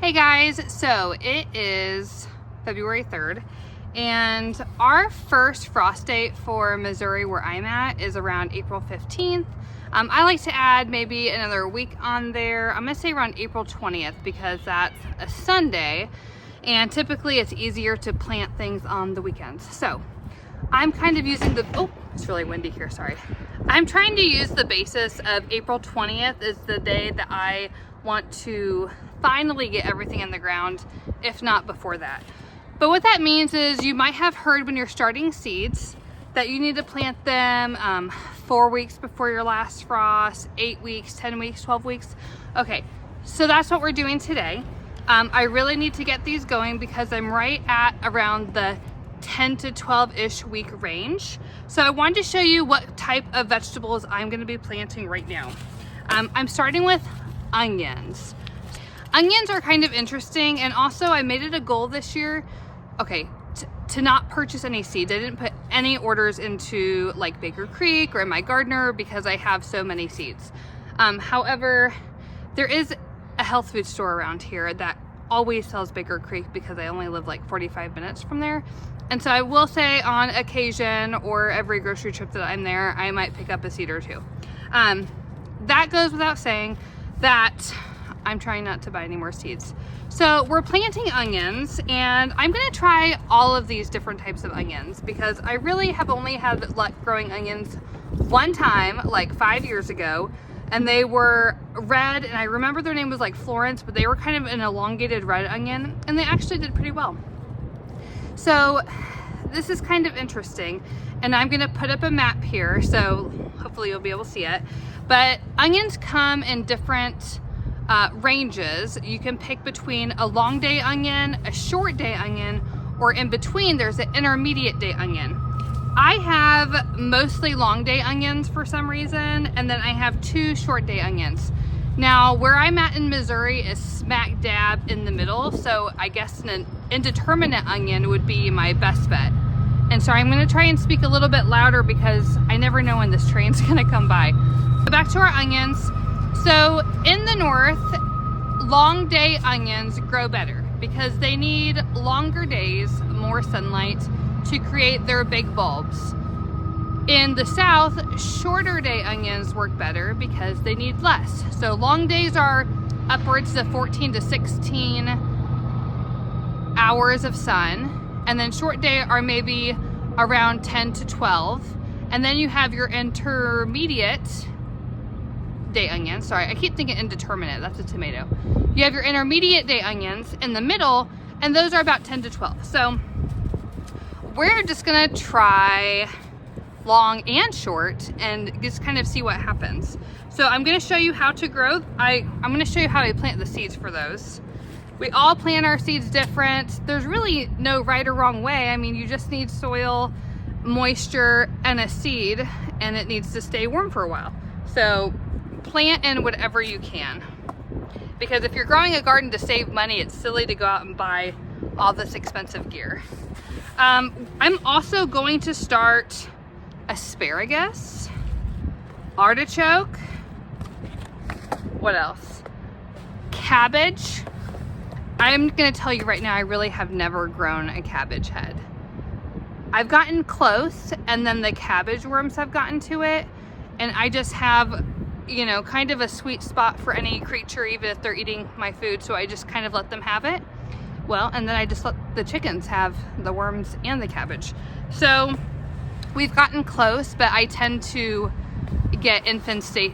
Hey guys, so it is February 3rd and our first frost date for Missouri where I'm at is around April 15th. I like to add maybe another week on there. I'm gonna say around April 20th because that's a Sunday and typically it's easier to plant things on the weekends. So I'm kind of using the, oh, it's really windy here, sorry. I'm trying to use the basis of April 20th is the day that I want to finally get everything in the ground, if not before that. But what that means is you might have heard when you're starting seeds that you need to plant them 4 weeks before your last frost, 8 weeks, 10 weeks, 12 weeks. Okay, so that's what we're doing today. I really need to get these going because I'm right at around the 10 to 12-ish week range. So I wanted to show you what type of vegetables I'm gonna be planting right now. I'm starting with onions. Onions are kind of interesting, and also I made it a goal this year, okay, to not purchase any seeds. I didn't put any orders into like Baker Creek or in my gardener because I have so many seeds. However, there is a health food store around here that always sells Baker Creek because I only live like 45 minutes from there. And so I will say on occasion or every grocery trip that I'm there, I might pick up a seed or two. That goes without saying that I'm trying not to buy any more seeds. So we're planting onions and I'm gonna try all of these different types of onions because I really have only had luck growing onions one time, like 5 years ago, and they were red, and I remember their name was like Florence, but they were kind of an elongated red onion and they actually did pretty well. So this is kind of interesting, and I'm gonna put up a map here so hopefully you'll be able to see it. But onions come in different ranges. You can pick between a long day onion, a short day onion, or in between there's an intermediate day onion. I have mostly long day onions for some reason, and then I have 2 short day onions. Now where I'm at in Missouri is smack dab in the middle, so I guess an indeterminate onion would be my best bet. And sorry, I'm gonna try and speak a little bit louder because I never know when this train's gonna come by. So back to our onions. So in the north, long day onions grow better because they need longer days, more sunlight to create their big bulbs. In the south, shorter day onions work better because they need less. So long days are upwards of 14 to 16 hours of sun, and then short day are maybe around 10 to 12. And then you have your intermediate day onions. Sorry, I keep thinking indeterminate, that's a tomato. You have your intermediate day onions in the middle, and those are about 10 to 12. So we're just gonna try long and short and just kind of see what happens. So I'm gonna show you how to grow. I'm gonna show you how I plant the seeds for those. We all plant our seeds different. There's really no right or wrong way. I mean, you just need soil, moisture, and a seed, and it needs to stay warm for a while. So plant in whatever you can. Because if you're growing a garden to save money, it's silly to go out and buy all this expensive gear. I'm also going to start asparagus, artichoke, what else? Cabbage. I'm gonna tell you right now, I really have never grown a cabbage head. I've gotten close, and then the cabbage worms have gotten to it, and I just have, you know, kind of a sweet spot for any creature, even if they're eating my food, so I just kind of let them have it. Well, and then I just let the chickens have the worms and the cabbage. So we've gotten close, but I tend to get infestations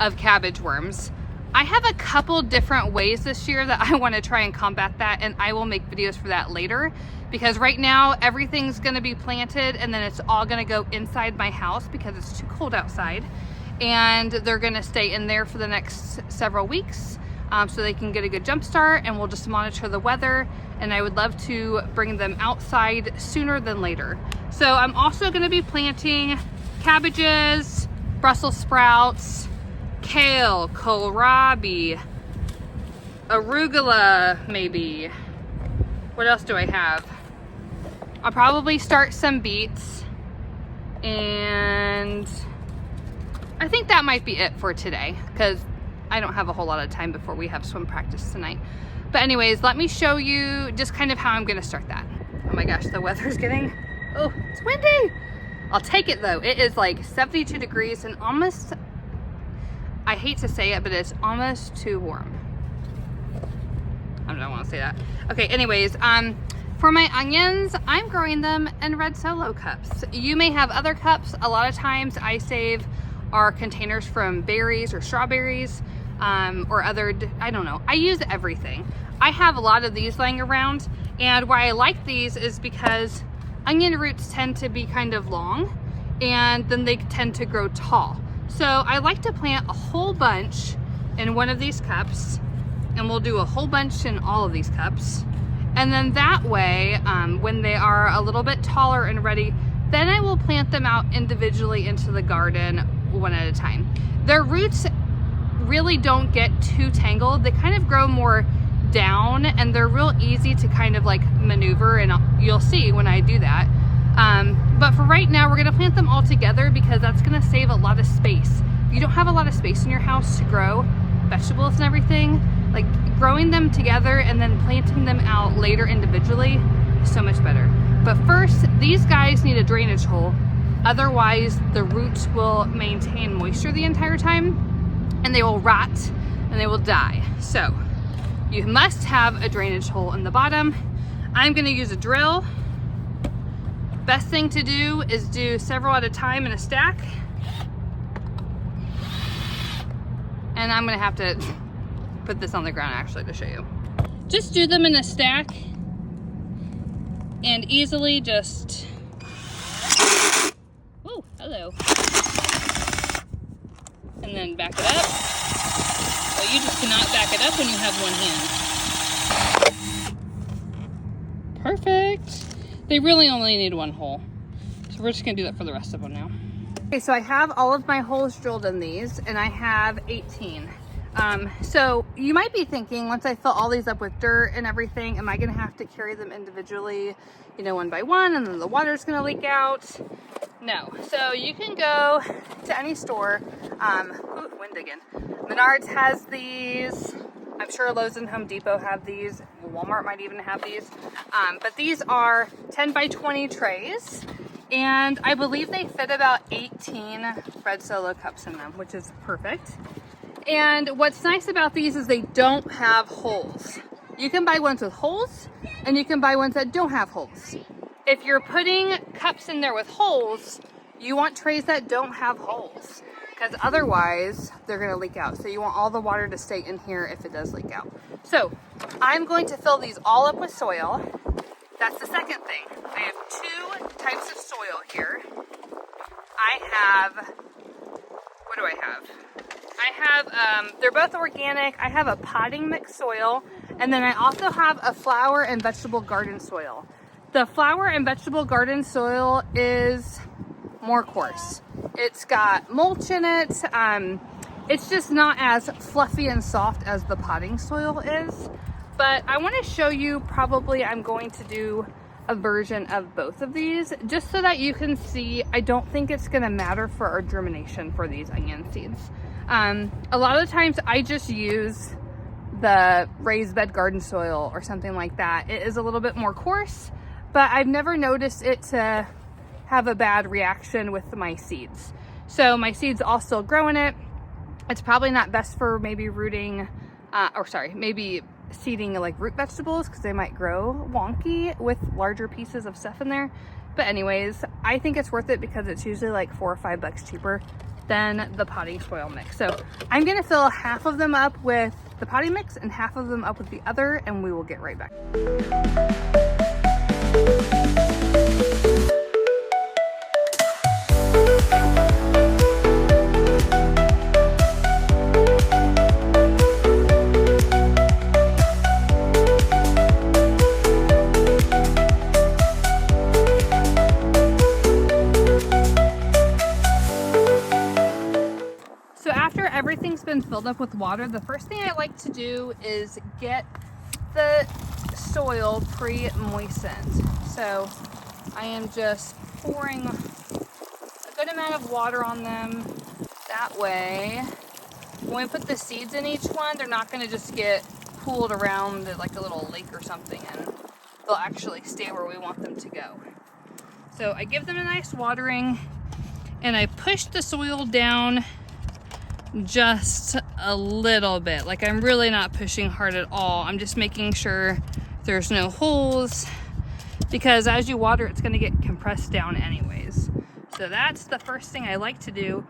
of cabbage worms. I have a couple different ways this year that I want to try and combat that, and I will make videos for that later, because right now everything's going to be planted and then it's all going to go inside my house because it's too cold outside, and they're going to stay in there for the next several weeks so they can get a good jump start, and we'll just monitor the weather, and I would love to bring them outside sooner than later. So I'm also going to be planting cabbages, Brussels sprouts, kale, kohlrabi, arugula maybe. What else do I have? I'll probably start some beets, and I think that might be it for today because I don't have a whole lot of time before we have swim practice tonight. But anyways, let me show you just kind of how I'm gonna start that. Oh my gosh, the weather's getting, oh, it's windy. I'll take it though. It is like 72 degrees and almost, I hate to say it, but it's almost too warm. I don't want to say that. Okay, anyways, for my onions, I'm growing them in red Solo cups. You may have other cups. A lot of times I save our containers from berries or strawberries, or other, I don't know. I use everything. I have a lot of these laying around, and why I like these is because onion roots tend to be kind of long, and then they tend to grow tall. So I like to plant a whole bunch in one of these cups, and we'll do a whole bunch in all of these cups. And then that way, when they are a little bit taller and ready, then I will plant them out individually into the garden one at a time. Their roots really don't get too tangled. They kind of grow more down, and they're real easy to kind of like maneuver, and you'll see when I do that. But for right now, we're gonna plant them all together because that's gonna save a lot of space. If you don't have a lot of space in your house to grow vegetables and everything, like growing them together and then planting them out later individually is so much better. But first, these guys need a drainage hole. Otherwise, the roots will maintain moisture the entire time, and they will rot and they will die. So you must have a drainage hole in the bottom. I'm gonna use a drill. Best thing to do is do several at a time in a stack. And I'm gonna have to put this on the ground actually to show you. Just do them in a stack and easily just, oh, hello. And then back it up. Well, you just cannot back it up when you have one hand. Perfect. They really only need one hole. So we're just gonna do that for the rest of them now. Okay, so I have all of my holes drilled in these, and I have 18. So you might be thinking, once I fill all these up with dirt and everything, am I gonna have to carry them individually, you know, one by one, and then the water's gonna leak out? No. So you can go to any store. Ooh, wind again. Menards has these. I'm sure Lowe's and Home Depot have these. Walmart might even have these. But these are 10 by 20 trays. And I believe they fit about 18 red Solo cups in them, which is perfect. And what's nice about these is they don't have holes. You can buy ones with holes, and you can buy ones that don't have holes. If you're putting cups in there with holes, you want trays that don't have holes, because otherwise they're gonna leak out. So you want all the water to stay in here if it does leak out. So I'm going to fill these all up with soil. That's the second thing. I have 2 types of soil here. I have, what do I have? They're both organic. I have a potting mix soil, and then I also have a flower and vegetable garden soil. The flower and vegetable garden soil is more coarse. It's got mulch in it. It's just not as fluffy and soft as the potting soil is. But I want to show you, probably I'm going to do a version of both of these just so that you can see. I don't think it's going to matter for our germination for these onion seeds. A lot of the times I just use the raised bed garden soil or something like that. It is a little bit more coarse, but I've never noticed it to have a bad reaction with my seeds. So my seeds all still grow in it. It's probably not best for maybe maybe seeding like root vegetables, because they might grow wonky with larger pieces of stuff in there. But anyways, I think it's worth it because it's usually like $4 or $5 cheaper than the potting soil mix. So I'm gonna fill half of them up with the potting mix and half of them up with the other, and we will get right back. Everything's been filled up with water. The first thing I like to do is get the soil pre-moistened. So I am just pouring a good amount of water on them. That way when we put the seeds in each one, they're not gonna just get pooled around like a little lake or something, and they'll actually stay where we want them to go. So I give them a nice watering, and I push the soil down just a little bit. Like, I'm really not pushing hard at all. I'm just making sure there's no holes, because as you water, it's gonna get compressed down anyways. So that's the first thing I like to do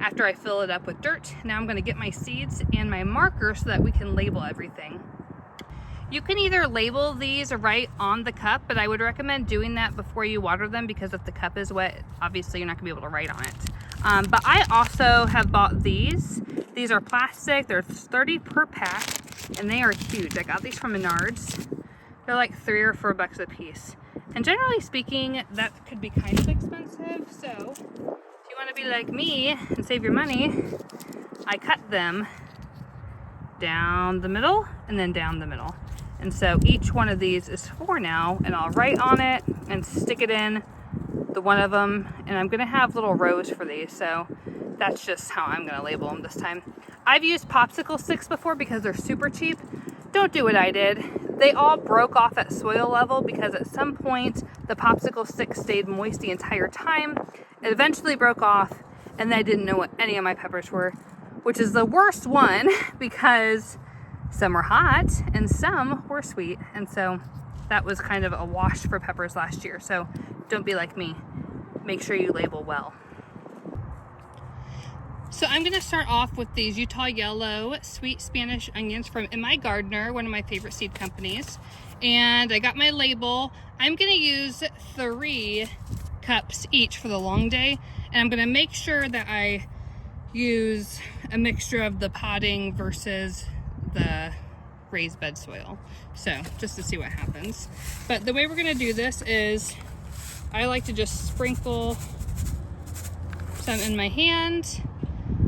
after I fill it up with dirt. Now I'm gonna get my seeds and my marker so that we can label everything. You can either label these right on the cup, but I would recommend doing that before you water them, because if the cup is wet, obviously you're not gonna be able to write on it. But I also have bought these. These are plastic, they're 30 per pack, and they are huge. I got these from Menards. They're like $3 or $4 a piece. And generally speaking, that could be kind of expensive. So if you wanna be like me and save your money, I cut them down the middle and then down the middle. And so each one of these is 4 now, and I'll write on it and stick it in the one of them. And I'm gonna have little rows for these, so that's just how I'm gonna label them this time. I've used popsicle sticks before because they're super cheap. Don't do what I did. They all broke off at soil level because at some point the popsicle stick stayed moist the entire time. It eventually broke off, and I didn't know what any of my peppers were, which is the worst one because some were hot and some were sweet. And so that was kind of a wash for peppers last year. So don't be like me. Make sure you label well. So I'm gonna start off with these Utah Yellow sweet Spanish onions from In My Gardener, one of my favorite seed companies. And I got my label. I'm gonna use 3 cups each for the long day. And I'm gonna make sure that I use a mixture of the potting versus the raised bed soil. So just to see what happens. But the way we're gonna do this is I like to just sprinkle some in my hand.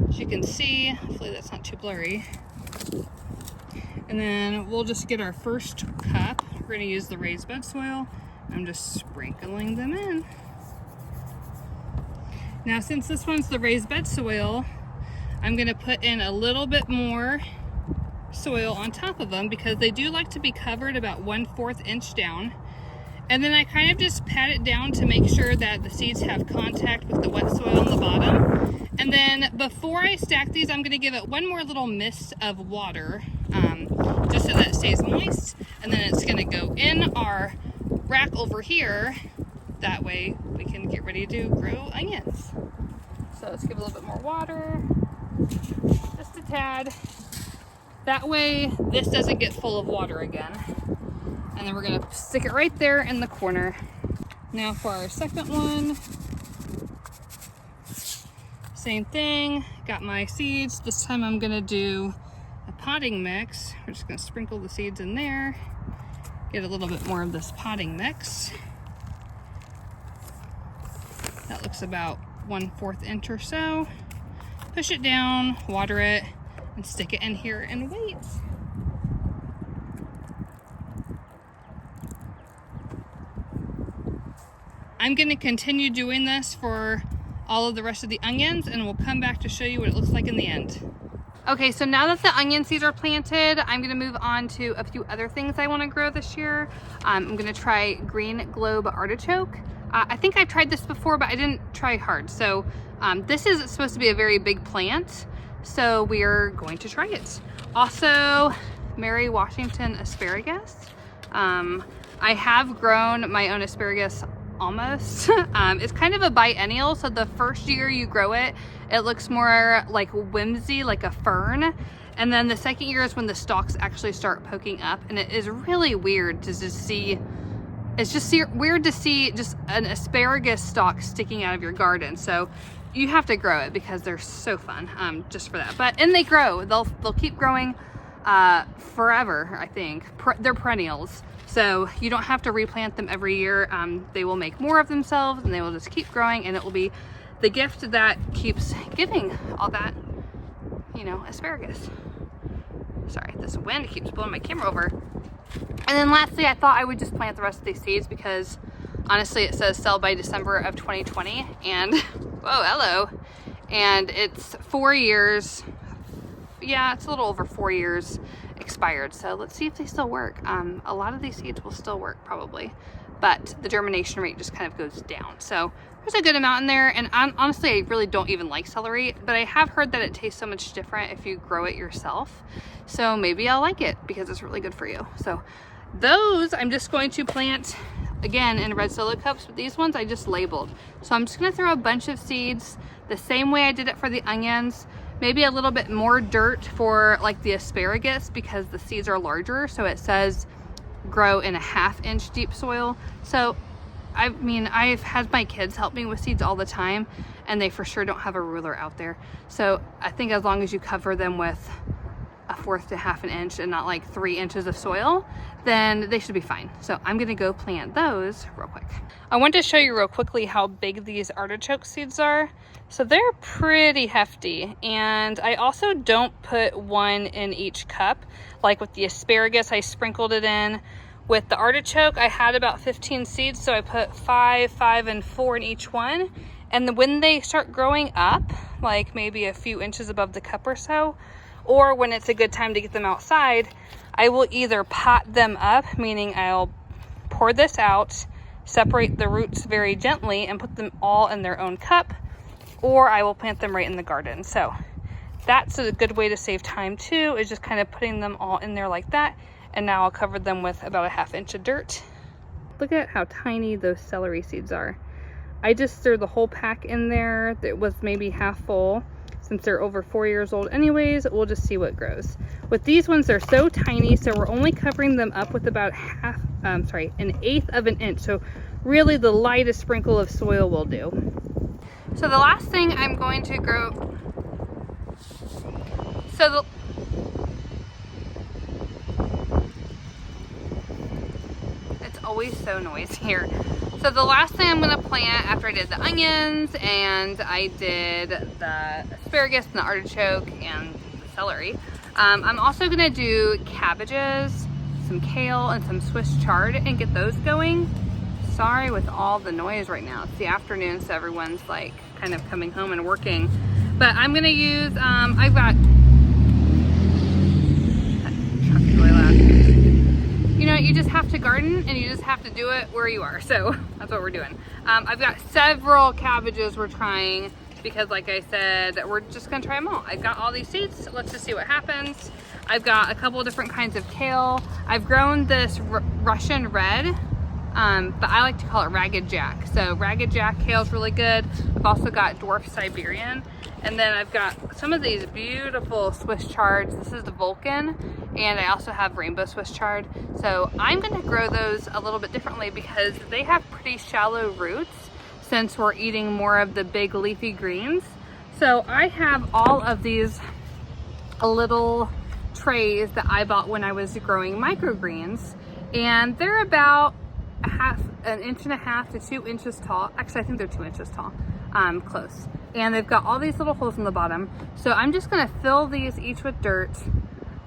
As you can see, hopefully that's not too blurry. And then we'll just get our first cup. We're gonna use the raised bed soil. I'm just sprinkling them in. Now, since this one's the raised bed soil, I'm gonna put in a little bit more soil on top of them because they do like to be covered about 1/4 inch down. And then I kind of just pat it down to make sure that the seeds have contact with the wet soil on the bottom. And then before I stack these, I'm gonna give it one more little mist of water, just so that it stays moist. And then it's gonna go in our rack over here. That way we can get ready to grow onions. So let's give a little bit more water, just a tad. That way this doesn't get full of water again. And then we're gonna stick it right there in the corner. Now for our second one, same thing, got my seeds. This time I'm gonna do a potting mix. We're just gonna sprinkle the seeds in there, get a little bit more of this potting mix. That looks about 1/4 inch or so. Push it down, water it, and stick it in here and wait. I'm gonna continue doing this for all of the rest of the onions, and we'll come back to show you what it looks like in the end. Okay, so now that the onion seeds are planted, I'm gonna move on to a few other things I wanna grow this year. I'm gonna try green globe artichoke. I think I've tried this before, but I didn't try hard. So this is supposed to be a very big plant, so we're going to try it. Also, Mary Washington asparagus. I have grown my own asparagus almost. It's kind of a biennial, so the first year you grow it, it looks more like whimsy, like a fern. And then the second year is when the stalks actually start poking up, and it is really weird to just see. It's just weird to see just an asparagus stalk sticking out of your garden. So you have to grow it because they're so fun, just for that. And they grow. They'll keep growing forever, I think. They're perennials. So you don't have to replant them every year. They will make more of themselves, and they will just keep growing, and it will be the gift that keeps giving all that, you know, asparagus. Sorry, this wind keeps blowing my camera over. And then lastly, I thought I would just plant the rest of these seeds because honestly it says sell by December of 2020, and whoa, hello. And it's 4 years, yeah, it's a little over 4 years expired. So let's see if they still work. A lot of these seeds will still work probably, but the germination rate just kind of goes down. So there's a good amount in there. And honestly, I really don't even like celery, but I have heard that it tastes so much different if you grow it yourself. So maybe I'll like it because it's really good for you. So those I'm just going to plant again in red solo cups, but these ones I just labeled. So I'm just gonna throw a bunch of seeds the same way I did it for the onions, maybe a little bit more dirt for like the asparagus because the seeds are larger. So it says grow in a 1/2 inch deep soil. So I mean, I've had my kids help me with seeds all the time and they for sure don't have a ruler out there. So I think as long as you cover them with 1/4 to 1/2 inch and not like 3 inches of soil, then they should be fine. So I'm gonna go plant those real quick. I want to show you real quickly how big these artichoke seeds are. So they're pretty hefty, and I also don't put one in each cup. Like with the asparagus, I sprinkled it in. With the artichoke, I had about 15 seeds, so I put 5, 5, and 4 in each one. And when they start growing up, like maybe a few inches above the cup or so, or when it's a good time to get them outside, I will either pot them up, meaning I'll pour this out, separate the roots very gently, and put them all in their own cup, or I will plant them right in the garden. So that's a good way to save time too, is just kind of putting them all in there like that. And now I'll cover them with about a 1/2 inch of dirt. Look at how tiny those celery seeds are. I just threw the whole pack in there that was maybe half full. Since they're over 4 years old anyways, we'll just see what grows. With these ones, they're so tiny, so we're only covering them up with about 1/8 of an inch. So really the lightest sprinkle of soil will do. So the last thing I'm going to grow, it's always so noisy here. So the last thing I'm gonna plant after I did the onions and I did the asparagus and the artichoke and the celery, I'm also gonna do cabbages, some kale, and some Swiss chard and get those going. Sorry with all the noise right now. It's the afternoon, so everyone's like kind of coming home and working. But I'm gonna use, I've got, that truck is really loud. You know, you just have to garden and you just have to do it where you are. So that's what we're doing. I've got several cabbages we're trying because like I said, we're just gonna try them all. I've got all these seeds. Let's just see what happens. I've got a couple of different kinds of kale. I've grown this Russian red, but I like to call it Ragged Jack. So Ragged Jack kale is really good. I've also got dwarf Siberian. And then I've got some of these beautiful Swiss chards. This is the Vulcan, and I also have rainbow Swiss chard. So I'm gonna grow those a little bit differently because they have pretty shallow roots since we're eating more of the big leafy greens. So I have all of these little trays that I bought when I was growing microgreens, and they're about an 1.5 to 2 inches tall. Actually, I think they're 2 inches tall, close. And they've got all these little holes in the bottom. So I'm just gonna fill these each with dirt,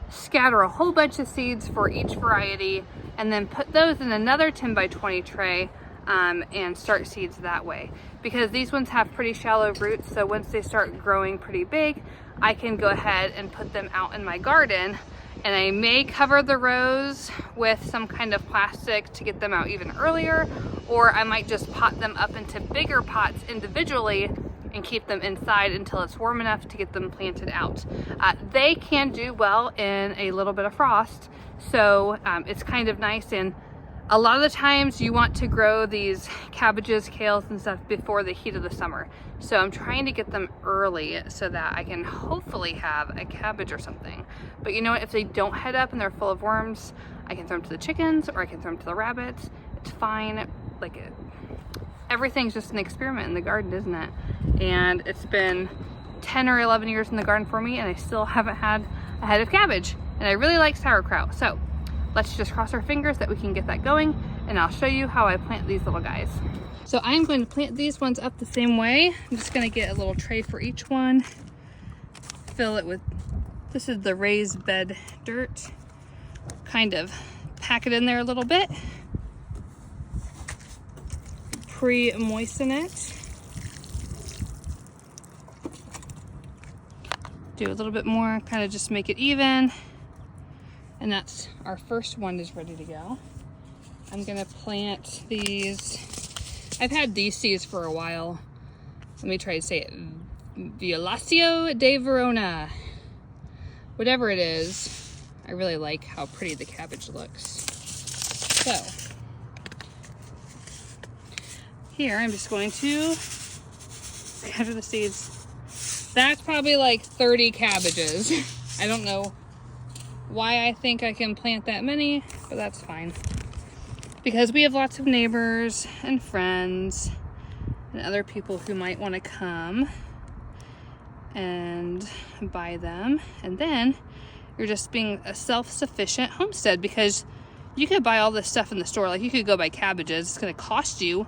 scatter a whole bunch of seeds for each variety, and then put those in another 10 by 20 tray and start seeds that way. Because these ones have pretty shallow roots, so once they start growing pretty big, I can go ahead and put them out in my garden. And I may cover the rows with some kind of plastic to get them out even earlier, or I might just pot them up into bigger pots individually and keep them inside until it's warm enough to get them planted out. They can do well in a little bit of frost, so it's kind of nice. And a lot of the times you want to grow these cabbages, kales, and stuff before the heat of the summer. So I'm trying to get them early so that I can hopefully have a cabbage or something. But you know what, if they don't head up and they're full of worms, I can throw them to the chickens or I can throw them to the rabbits. It's fine. Like everything's just an experiment in the garden, isn't it? And it's been 10 or 11 years in the garden for me, and I still haven't had a head of cabbage. And I really like sauerkraut. So let's just cross our fingers that we can get that going, and I'll show you how I plant these little guys. So I'm going to plant these ones up the same way. I'm just gonna get a little tray for each one, fill it with, this is the raised bed dirt, kind of pack it in there a little bit, pre-moisten it. Do a little bit more, kind of just make it even. And that's our first one is ready to go. I'm gonna plant these. I've had these seeds for a while. Let me try to say it. Violacio de Verona. Whatever it is, I really like how pretty the cabbage looks. So, here I'm just going to scatter the seeds. That's probably like 30 cabbages. I don't know why I think I can plant that many, but that's fine. Because we have lots of neighbors and friends and other people who might want to come and buy them. And then you're just being a self-sufficient homestead, because you could buy all this stuff in the store. Like, you could go buy cabbages. It's going to cost you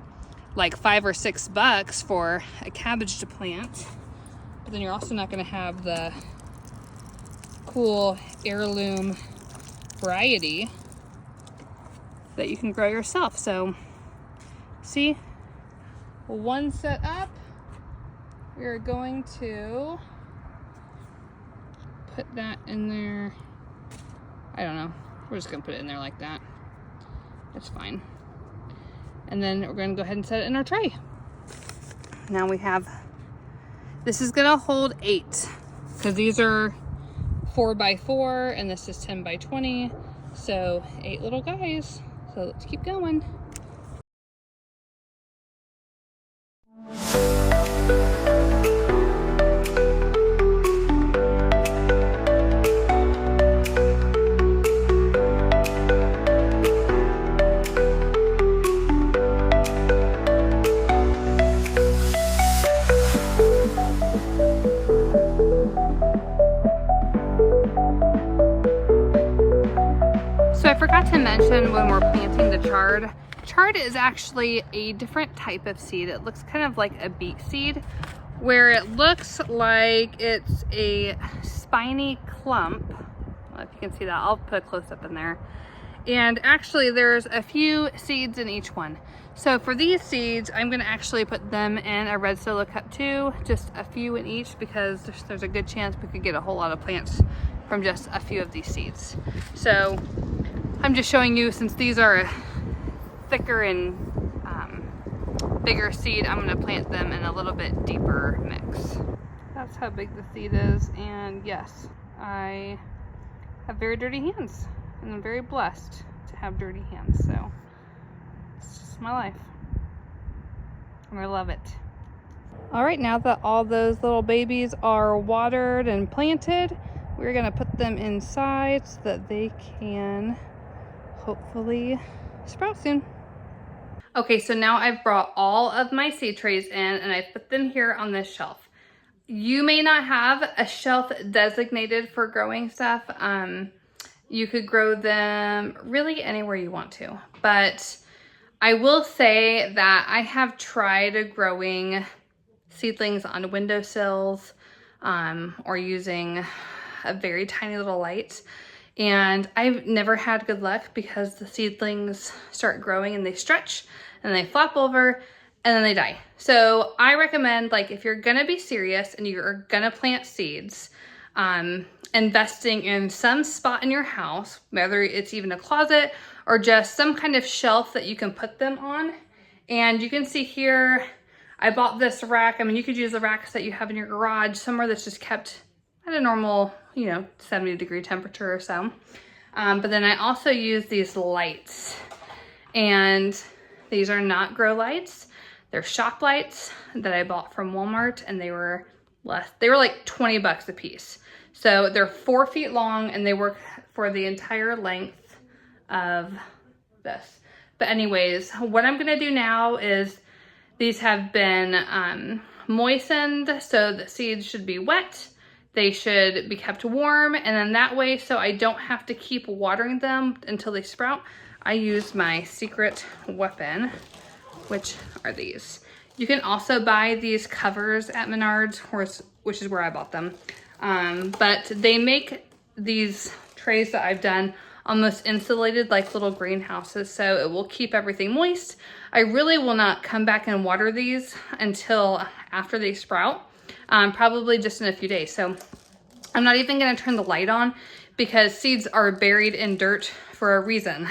like $5 or $6 for a cabbage to plant. But then you're also not going to have the cool heirloom variety that you can grow yourself. So, see, one set up. We're going to put that in there. I don't know. We're just gonna put it in there like that. It's fine. And then we're gonna go ahead and set it in our tray. Now we have, this is gonna hold 8, because these are 4x4 and this is 10x20. So 8 little guys. So let's keep going. So I forgot to mention when we're planting the chard. Chard is actually a different type of seed. It looks kind of like a beet seed, where it looks like it's a spiny clump. Well, if you can see that, I'll put a close-up in there. And actually there's a few seeds in each one. So for these seeds, I'm gonna actually put them in a red solo cup too, just a few in each, because there's a good chance we could get a whole lot of plants from just a few of these seeds. So I'm just showing you, since these are a thicker and bigger seed, I'm gonna plant them in a little bit deeper mix. That's how big the seed is, and yes, I have very dirty hands, and I'm very blessed to have dirty hands, so it's just my life, and I love it. All right, now that all those little babies are watered and planted, we're gonna put them inside so that they can hopefully sprout soon. Okay, so now I've brought all of my seed trays in and I put them here on this shelf. You may not have a shelf designated for growing stuff. You could grow them really anywhere you want to, but I will say that I have tried growing seedlings on windowsills or using a very tiny little light. And I've never had good luck, because the seedlings start growing and they stretch and they flop over and then they die. So I recommend, like, if you're gonna be serious and you're gonna plant seeds, investing in some spot in your house, whether it's even a closet or just some kind of shelf that you can put them on. And you can see here, I bought this rack. I mean, you could use the racks that you have in your garage, somewhere that's just kept at a normal, 70-degree temperature or so. But then I also use these lights, and these are not grow lights. They're shop lights that I bought from Walmart, and they were like 20 bucks a piece. So they're 4 feet long and they work for the entire length of this. But anyways, what I'm gonna do now is, these have been moistened, so the seeds should be wet. They should be kept warm, and then that way, so I don't have to keep watering them until they sprout, I use my secret weapon, which are these. You can also buy these covers at Menards, which is where I bought them. But they make these trays that I've done almost insulated, like little greenhouses, so it will keep everything moist. I really will not come back and water these until after they sprout. Probably just in a few days. So I'm not even gonna turn the light on because seeds are buried in dirt for a reason.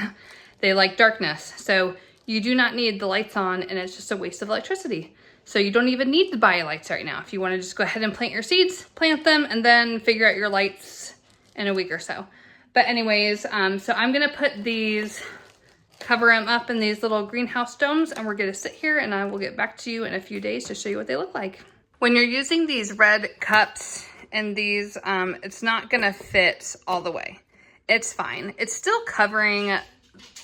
They like darkness. So you do not need the lights on, and it's just a waste of electricity. So you don't even need to buy lights right now. If you wanna just go ahead and plant your seeds, plant them, and then figure out your lights in a week or so. But anyways, so I'm gonna put these, cover them up in these little greenhouse domes, and we're gonna sit here and I will get back to you in a few days to show you what they look like. When you're using these red cups and these, it's not gonna fit all the way. It's fine. It's still covering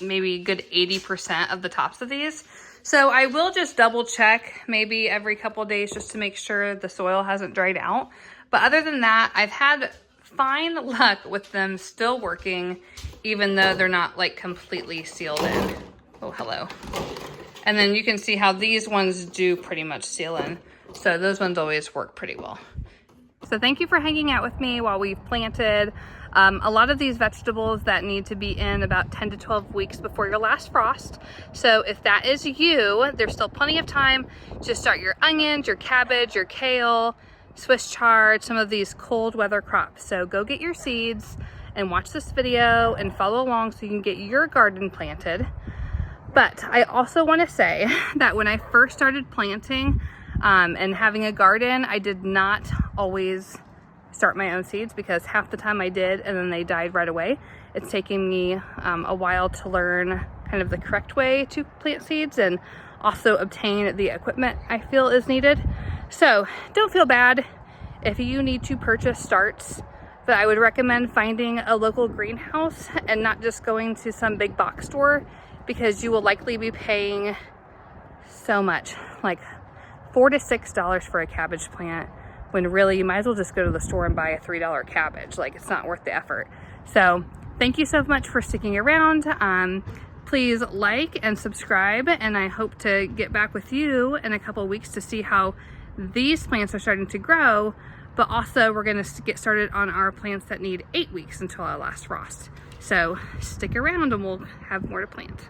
maybe a good 80% of the tops of these. So I will just double check maybe every couple of days just to make sure the soil hasn't dried out. But other than that, I've had fine luck with them still working, even though they're not like completely sealed in. Oh, hello. And then you can see how these ones do pretty much seal in. So those ones always work pretty well. So thank you for hanging out with me while we've planted a lot of these vegetables that need to be in about 10 to 12 weeks before your last frost. So if that is you, there's still plenty of time to start your onions, your cabbage, your kale, Swiss chard, some of these cold weather crops. So go get your seeds and watch this video and follow along so you can get your garden planted. But I also want to say that when I first started planting and having a garden, I did not always start my own seeds because half the time I did and then they died right away. It's taken me a while to learn kind of the correct way to plant seeds and also obtain the equipment I feel is needed. So don't feel bad if you need to purchase starts, but I would recommend finding a local greenhouse and not just going to some big box store, because you will likely be paying so much, like $4 to $6 for a cabbage plant, when really you might as well just go to the store and buy a $3 cabbage. Like, it's not worth the effort. So thank you so much for sticking around. Please like and subscribe, and I hope to get back with you in a couple of weeks to see how these plants are starting to grow, but also we're gonna get started on our plants that need 8 weeks until our last frost. So stick around and we'll have more to plant.